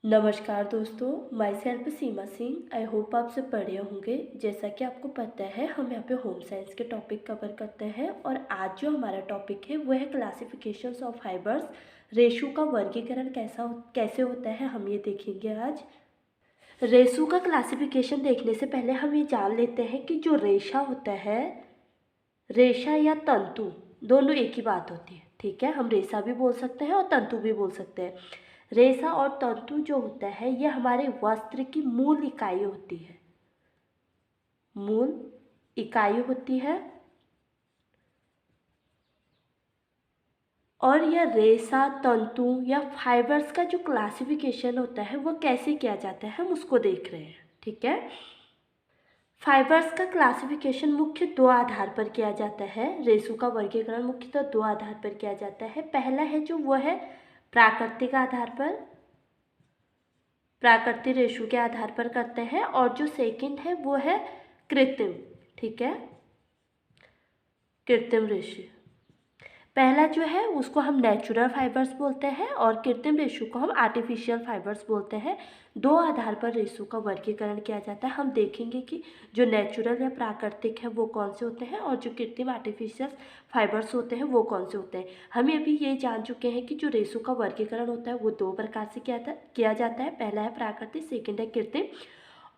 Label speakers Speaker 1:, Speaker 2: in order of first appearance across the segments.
Speaker 1: नमस्कार दोस्तों, my self Seema Singh. I hope आप सब बढ़िया होंगे। जैसा कि आपको पता है, हम यहाँ पे होम साइंस के टॉपिक कवर करते हैं और आज जो हमारा टॉपिक है वो है क्लासिफिकेशंस ऑफ फाइबर्स। रेशो का वर्गीकरण कैसे होता है हम ये देखेंगे आज। रेशो का क्लासिफिकेशन देखने से पहले हम ये जान लेते हैं कि जो रेशा होता है, रेशा या तंतु, दोनों एक ही बात होती है। ठीक है, हम रेशा भी बोल सकते हैं और तंतु भी बोल सकते हैं। रेशा और तंतु जो होता है ये हमारे वस्त्र की मूल इकाई होती है। मूल इकाई होती है और यह रेशा, तंतु या फाइबर्स का जो क्लासिफिकेशन होता है वो कैसे किया जाता है हम उसको देख रहे हैं। ठीक है, फाइबर्स का क्लासिफिकेशन मुख्य दो आधार पर किया जाता है। रेशो का वर्गीकरण मुख्यतः दो आधार पर किया जाता है। पहला है जो वो है प्राकृतिक आधार पर, प्राकृतिक रेशो के आधार पर करते हैं, और जो सेकंड है वो है कृत्रिम। ठीक है, कृत्रिम रेशो। पहला जो है उसको हम नेचुरल फाइबर्स बोलते हैं और कृत्रिम रेशो को हम आर्टिफिशियल फाइबर्स बोलते हैं। दो आधार पर रेशो का वर्गीकरण किया जाता है। हम देखेंगे कि जो नेचुरल या प्राकृतिक है वो कौन से होते हैं और जो कृत्रिम आर्टिफिशियल फाइबर्स होते हैं वो कौन से होते हैं। हम अभी ये जान चुके हैं कि जो रेशो का वर्गीकरण होता है वो दो प्रकार से किया जाता है। पहला है प्राकृतिक, सेकेंड है कृत्रिम।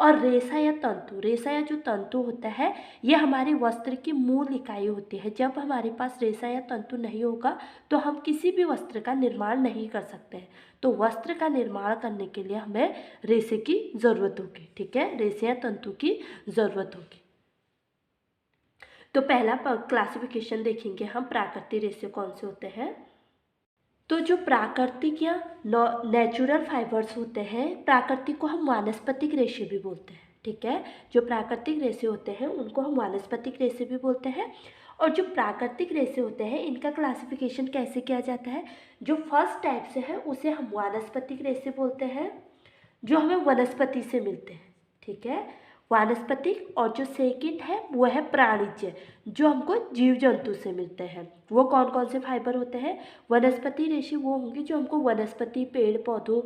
Speaker 1: और रेशा या तंतु, रेशा या जो तंतु होता है ये हमारे वस्त्र की मूल इकाई होती है। जब हमारे पास रेशा या तंतु नहीं होगा तो हम किसी भी वस्त्र का निर्माण नहीं कर सकते हैं। तो वस्त्र का निर्माण करने के लिए हमें रेशे की ज़रूरत होगी। ठीक है, रेशे या तंतु की ज़रूरत होगी। तो पहला क्लासिफिकेशन देखेंगे हम, प्राकृतिक रेशे कौन से होते हैं। तो जो प्राकृतिक या नेचुरल फाइबर्स होते हैं, प्राकृतिक को हम वानस्पतिक रेशे भी बोलते हैं। ठीक है, जो प्राकृतिक रेशे होते हैं उनको हम वानस्पतिक रेशे भी बोलते हैं। और जो प्राकृतिक रेशे होते हैं इनका क्लासिफिकेशन कैसे किया जाता है। जो फर्स्ट टाइप से है उसे हम वानस्पतिक रेशे बोलते हैं, जो हमें वनस्पति से मिलते हैं। ठीक है, वानस्पतिक। और जो सेकंड है वो है प्राणिज, जो हमको जीव जंतु से मिलते हैं। वो कौन कौन से फाइबर होते हैं। वनस्पति रेशे वो होंगे जो हमको वनस्पति, पेड़ पौधों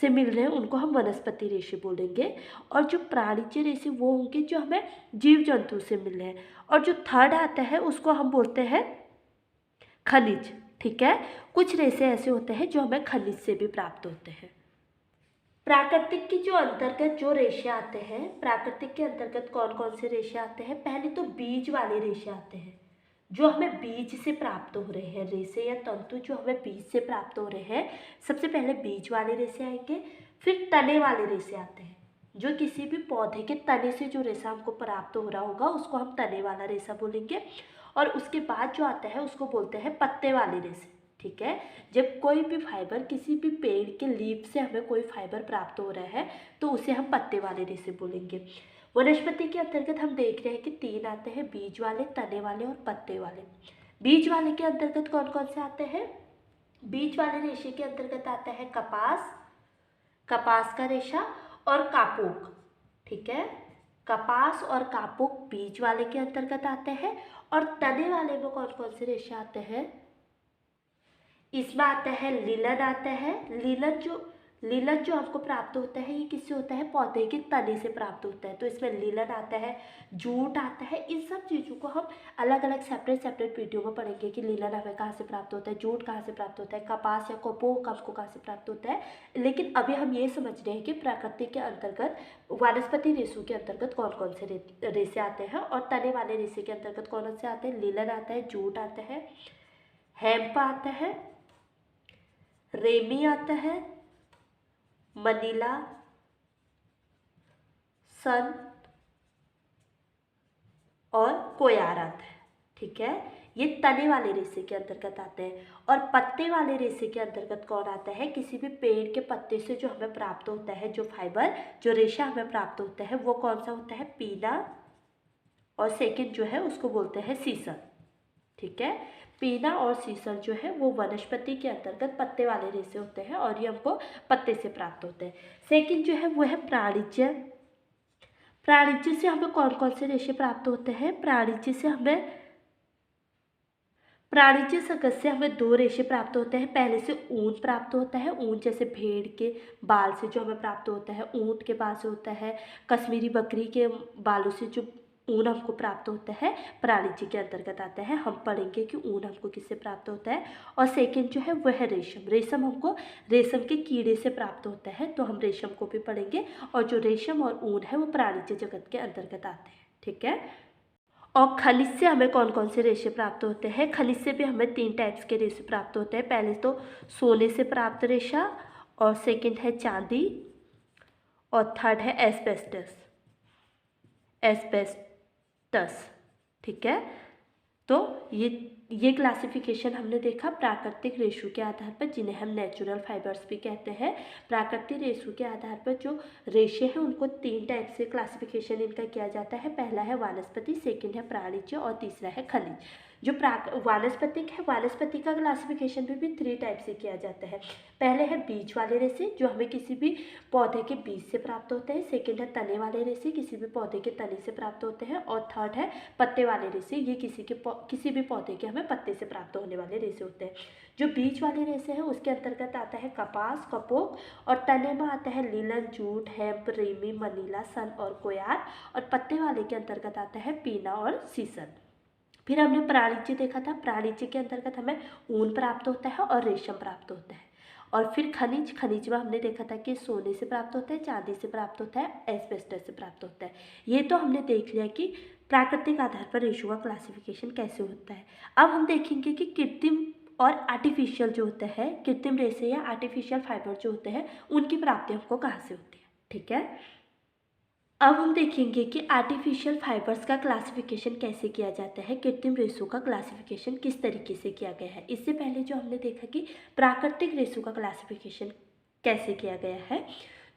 Speaker 1: से मिल रहे हैं, उनको हम वनस्पति रेशे बोलेंगे। और जो प्राणिज रेशे वो होंगे जो हमें जीव जंतु से मिल रहे हैं। और जो थर्ड आता है उसको हम बोलते हैं खनिज। ठीक है, कुछ रेशे ऐसे होते हैं जो हमें खनिज से भी प्राप्त होते हैं। प्राकृतिक की जो अंतर्गत जो रेशे आते हैं, प्राकृतिक के अंतर्गत कौन कौन से रेशे आते हैं। पहले तो बीज वाले रेशे आते हैं जो हमें बीज से प्राप्त हो रहे हैं। रेशे या तंतु जो हमें बीज से प्राप्त हो रहे हैं, सबसे पहले बीज वाले रेशे आएंगे। फिर तने वाले रेशे आते हैं, जो किसी भी पौधे के तने से जो रेशा हमको प्राप्त हो रहा होगा उसको हम तने वाला रेशा बोलेंगे। और उसके बाद जो आता है उसको बोलते हैं पत्ते वाले रेशे। ठीक है, जब कोई भी फाइबर, किसी भी पेड़ के लीफ से हमें कोई फाइबर प्राप्त हो रहा है तो उसे हम पत्ते वाले रेशे बोलेंगे। वनस्पति के अंतर्गत हम देख रहे हैं कि तीन आते हैं, बीज वाले, तने वाले और पत्ते वाले। बीज वाले के अंतर्गत कौन कौन से आते हैं। बीज वाले रेशे के अंतर्गत आता है कपास, कपास का रेशा और कापूक। ठीक है, कपास और कापूक बीज वाले के अंतर्गत आते हैं। और तने वाले में कौन कौन से रेशे आते हैं। इसमें आता है लिनन आता है। लिनन जो हमको प्राप्त होता है ये किससे होता है, पौधे के तने से प्राप्त होता है। तो इसमें लिनन आता है, जूट आता है। इन सब चीज़ों को हम अलग अलग सेपरेट वीडियो में पढ़ेंगे कि लिनन हमें कहाँ से प्राप्त होता है, जूट कहाँ से प्राप्त होता है, कपास या कपोक हमको कहाँ से प्राप्त होता है। लेकिन अभी हम ये समझ रहे हैं कि प्राकृतिक के अंतर्गत, वानस्पति रेशों के अंतर्गत कौन कौन से रेशे आते हैं और तने वाले रेशे के अंतर्गत कौन कौन से आते हैं। लिनन आता है, जूट आता है, हेम्प आता है, रेमी आता है, मनीला, सन और कोयार आता है। ठीक है, ये तने वाले रेशे के अंतर्गत आते हैं। और पत्ते वाले रेशे के अंतर्गत कौन आता है, किसी भी पेड़ के पत्ते से जो हमें प्राप्त होता है, जो फाइबर, जो रेशा हमें प्राप्त होता है वो कौन सा होता है, पीना। और सेकंड जो है उसको बोलते हैं सीसम। ठीक है, पीना और सीसम जो है वो वनस्पति के अंतर्गत पत्ते वाले रेशे होते हैं और ये हमको पत्ते से प्राप्त होते हैं। सेकंड जो है वो है प्राणिज्य। प्राणिज्य से हमें कौन कौन से रेशे प्राप्त होते हैं। प्राणिज सकस से हमें दो रेशे प्राप्त होते हैं। पहले से ऊन प्राप्त होता है, ऊन जैसे भेड़ के बाल से जो हमें प्राप्त होता है, ऊँट के बाल से होता है, कश्मीरी बकरी के बालों से जो ऊन हमको प्राप्त होता है प्राणिज के अंतर्गत आता है। हम पढ़ेंगे कि ऊन हमको किससे प्राप्त होता है। और सेकेंड जो है वह है रेशम। रेशम हमको रेशम के कीड़े से प्राप्त होता है, तो हम रेशम को भी पढ़ेंगे। और जो रेशम और ऊन है वो प्राणिज जगत के अंतर्गत आते हैं, ठीक है। और खनिज से हमें कौन कौन से रेशे प्राप्त होते हैं। खनिज से भी हमें 3 टाइप्स के रेशे प्राप्त होते हैं। पहले तो सोने से प्राप्त रेशा, और सेकंड है चांदी, और थर्ड है एस्बेस्टस। एस्बेस्टस, ठीक है। तो ये क्लासिफिकेशन हमने देखा प्राकृतिक रेशों के आधार पर, जिन्हें हम नेचुरल फाइबर्स भी कहते हैं। प्राकृतिक रेशों के आधार पर जो रेशे हैं उनको 3 टाइप से क्लासिफिकेशन इनका किया जाता है। पहला है वानस्पति, सेकंड है प्राणिज, और तीसरा है खनिज। जो वानस्पतिक है, वानस्पति का क्लासिफिकेशन भी 3 टाइप से किया जाता है। पहले है बीज वाले रेशे, जो हमें किसी भी पौधे के बीज से प्राप्त होते हैं। सेकंड है तने वाले रेशे, किसी भी पौधे के तने से प्राप्त होते हैं। और थर्ड है पत्ते वाले रेशे, ये किसी भी पौधे के हमें पत्ते से प्राप्त होने वाले रेशे होते हैं। जो बीज वाले रेशे हैं उसके अंतर्गत आता है कपास, कपोक, और तने में आता है linen, jute, hemp, ramie, manila, सन और कोयार। और पत्ते वाले के अंतर्गत आता है पीना और सीसन। फिर हमने प्राणिज्य देखा था। प्राणिज्य के अंतर्गत हमें ऊन प्राप्त होता है और रेशम प्राप्त होता है। और फिर खनिज में हमने देखा था कि सोने से प्राप्त होता है, चांदी से प्राप्त होता है, एस्बेस्टस से प्राप्त होता है। ये तो हमने देख लिया कि प्राकृतिक आधार पर रेशों का क्लासिफिकेशन कैसे होता है। अब हम देखेंगे कि कृत्रिम और आर्टिफिशियल जो होता है, कृत्रिम रेशे या आर्टिफिशियल फाइबर जो होते हैं, उनकी प्राप्ति हमको कहाँ से होती है, ठीक है। अब हम देखेंगे कि आर्टिफिशियल फाइबर्स का क्लासिफिकेशन कैसे किया जाता है, कृत्रिम रेशों का क्लासिफिकेशन किस तरीके से किया गया है। इससे पहले जो हमने देखा कि प्राकृतिक रेशों का क्लासिफिकेशन कैसे किया गया है।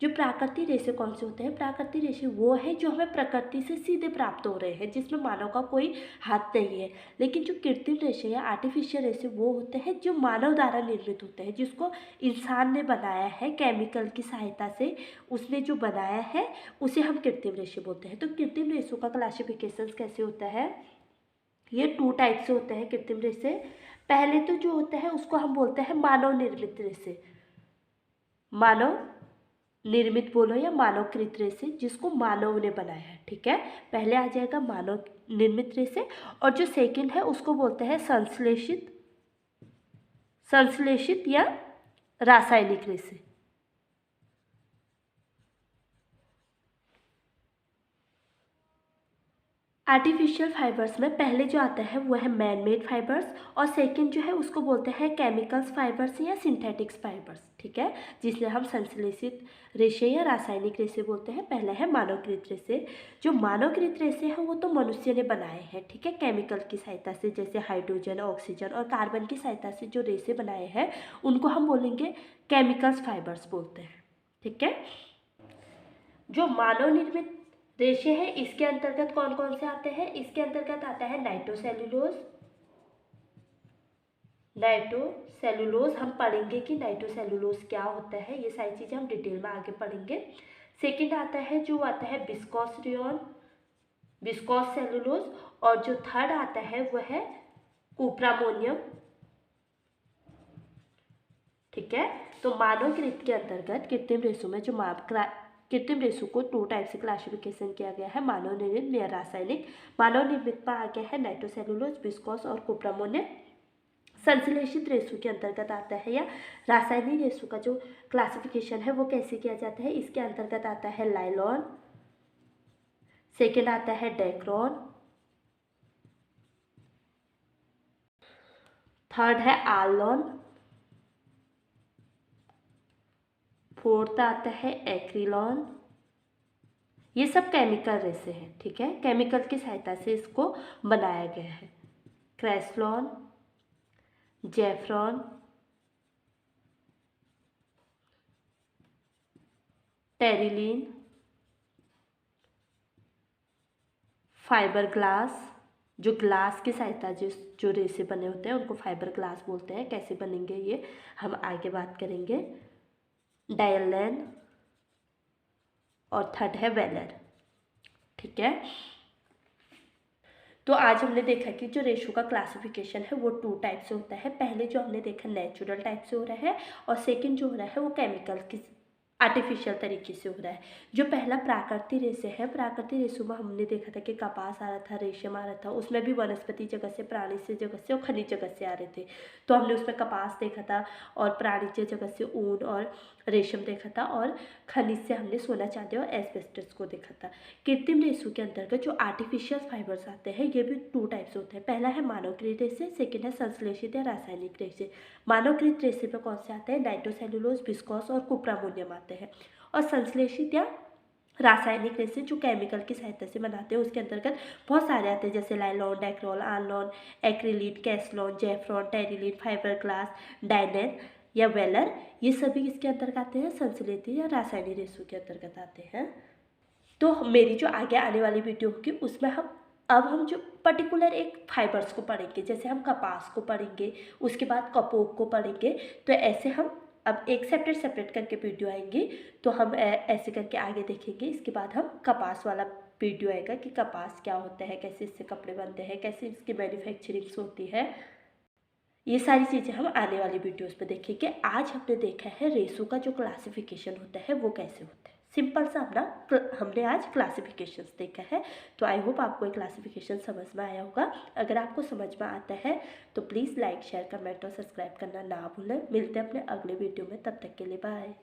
Speaker 1: जो प्राकृतिक रेशे कौन से होते हैं, प्राकृतिक रेशे वो है जो हमें प्रकृति से सीधे प्राप्त हो रहे हैं, जिसमें मानव का कोई हाथ नहीं है। लेकिन जो कृत्रिम रेशे या आर्टिफिशियल रेशे वो होते हैं जो मानव द्वारा निर्मित होते हैं, जिसको इंसान ने बनाया है केमिकल की सहायता से, उसने जो बनाया है उसे हम कृत्रिम रेशे बोलते हैं। तो कृत्रिम रेशों का क्लासिफिकेशन कैसे होता है, ये 2 टाइप से होते हैं कृत्रिम रेशे। पहले तो जो होता है उसको हम बोलते हैं मानव निर्मित रेशे, मानव निर्मित बोलो या मानवकृत रेशे, जिसको मानव ने बनाया है, ठीक है। पहले आ जाएगा मानव निर्मित रेशे। और जो सेकंड है उसको बोलते हैं संश्लेषित या रासायनिक रेशे। आर्टिफिशियल फाइबर्स में पहले जो आता है वो है मैन मेड फाइबर्स, और सेकंड जो है उसको बोलते हैं केमिकल्स फाइबर्स या सिंथेटिक्स फाइबर्स, ठीक है, जिसमें हम संश्लेषित रेशे या रासायनिक रेशे बोलते हैं। पहला है मानवकृत रेशे। जो मानवकृत रेशे हैं वो तो मनुष्य ने बनाए हैं, ठीक है, केमिकल की सहायता से, जैसे हाइड्रोजन, ऑक्सीजन और कार्बन की सहायता से जो रेशे बनाए हैं उनको हम बोलेंगे केमिकल्स फाइबर्स बोलते हैं, ठीक है। जो मानव निर्मित रेशे है इसके अंतर्गत कौन कौन से आते हैं, इसके अंतर्गत आता है नाइट्रोसेलुलोज। हम पढ़ेंगे कि नाइट्रोसेलुलोज क्या होता है, ये सारी चीज़ें हम डिटेल में आगे पढ़ेंगे। सेकंड आता है विस्कोस सेलुलोज, और जो थर्ड आता है वह है कुप्रामोनियम, ठीक है। तो मानवकृत के अंतर्गत कृत्रिम रेशों में जो कृत्रिम रेशों को 2 टाइप से क्लासिफिकेशन किया गया है, मानव निर्मित या रासायनिक। मानव निर्मित पर आ गया है नाइट्रोसेलुलोज, विस्कोस और कुप्रामोनियम। संश्लेषित रेशों के अंतर्गत आता है या रासायनिक रेशों का जो क्लासिफिकेशन है वो कैसे किया जाता है, इसके अंतर्गत आता है लाइलॉन, सेकेंड आता है डेक्रोन, थर्ड है आर्लॉन, फोर्थ आता है एक्रिलॉन। ये सब केमिकल रेशे हैं, ठीक है, केमिकल की सहायता से इसको बनाया गया है। क्रेस्लॉन, जेफ्रॉन, टेरिलीन, फाइबर ग्लास, जो ग्लास की सहायता जो रेशे बने होते हैं उनको फाइबर ग्लास बोलते हैं। कैसे बनेंगे ये हम आगे बात करेंगे। डायलेन, और थर्ड है वेलर, ठीक है। तो आज हमने देखा कि जो रेशो का क्लासिफिकेशन है वो 2 टाइप से होता है। पहले जो हमने देखा नेचुरल टाइप से हो रहा है और सेकंड जो हो रहा है वो केमिकल की आर्टिफिशियल तरीके से हो रहा है। जो पहला प्राकृतिक रेशे है, प्राकृतिक रेशों में हमने देखा था कि कपास आ रहा था, रेशम आ रहा था, उसमें भी वनस्पति जगत से, प्राणी से जगत से और खनिज जगत से आ रहे थे। तो हमने उसमें कपास देखा था और प्राणी जगत से ऊन और रेशम देखा था और खनिज से हमने सोना चांदी और एस्बेस्टस को देखा था। कृत्रिम रेशों के अंतर्गत जो आर्टिफिशियल फाइबर्स आते हैं ये भी 2 टाइप से होते हैं। पहला है मानवकृत रेशे, सेकेंड है संश्लेषित या रासायनिक रेशे। मानवकृत रेशे में कौन से आते हैं? नाइट्रोसेलुलोज, विस्कोस और कुप्रामोनियम आते हैं। और संश्लेषित या रासायनिक रेशे जो केमिकल की सहायता से बनाते हैं उसके अंतर्गत बहुत सारे आते हैं, जैसे लाइलॉन, डेक्रोल, आनलॉन, एक्रिलिन, कैसलॉन, जेफ्रॉन, टेरिलिन, फाइबर ग्लास, डायनेन या वेलर, ये सभी इसके अंतर्गत आते हैं, संश्लेषित या रासायनिक रेशों के अंतर्गत आते हैं। तो मेरी जो आगे आने वाली वीडियो होगी उसमें हम जो पर्टिकुलर एक फाइबर्स को पढ़ेंगे, जैसे हम कपास को पढ़ेंगे, उसके बाद कपोक को पढ़ेंगे। तो ऐसे हम अब एक सेपरेट करके वीडियो आएंगे, तो हम ऐसे करके आगे देखेंगे। इसके बाद हम कपास वाला वीडियो आएगा कि कपास क्या होता है, कैसे इससे कपड़े बनते हैं, कैसे इसकी मैन्युफैक्चरिंग्स होती है। ये सारी चीज़ें हम आने वाली वीडियोस में देखेंगे। आज हमने देखा है रेशो का जो क्लासिफिकेशन होता है वो कैसे होता है। सिंपल सा हमने आज क्लासिफिकेशंस देखा है। तो आई होप आपको ये क्लासिफिकेशन समझ में आया होगा। अगर आपको समझ में आता है तो प्लीज़ लाइक, शेयर, कमेंट और सब्सक्राइब करना ना भूलें। मिलते हैं अपने अगले वीडियो में, तब तक के लिए बाय।